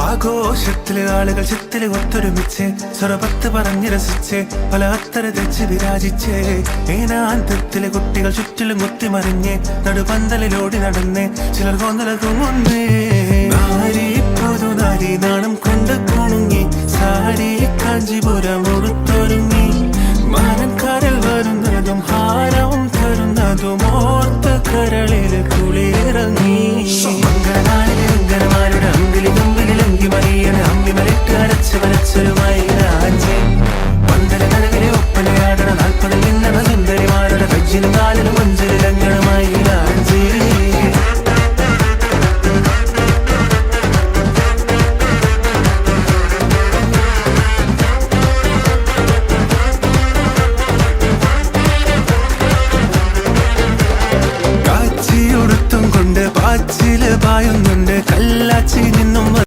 ആഘോഷത്തില് ആളുകൾ ചിത്തില് ഒത്തൊരുമിച്ച് സ്വരപത്ത് പറഞ്ഞ് രസിച്ച് പല അത്തര തെച്ച് വിരാജിച്ച് ഏനാന്തത്തിലെ കുട്ടികൾ ചുറ്റിലും കുത്തിമറിഞ്ഞ് നടുപന്തലിലോടി നടന്ന് ചിലർ കൊന്നല തൂങ്ങുന്നേ നാരി പുതുനാരി നാണം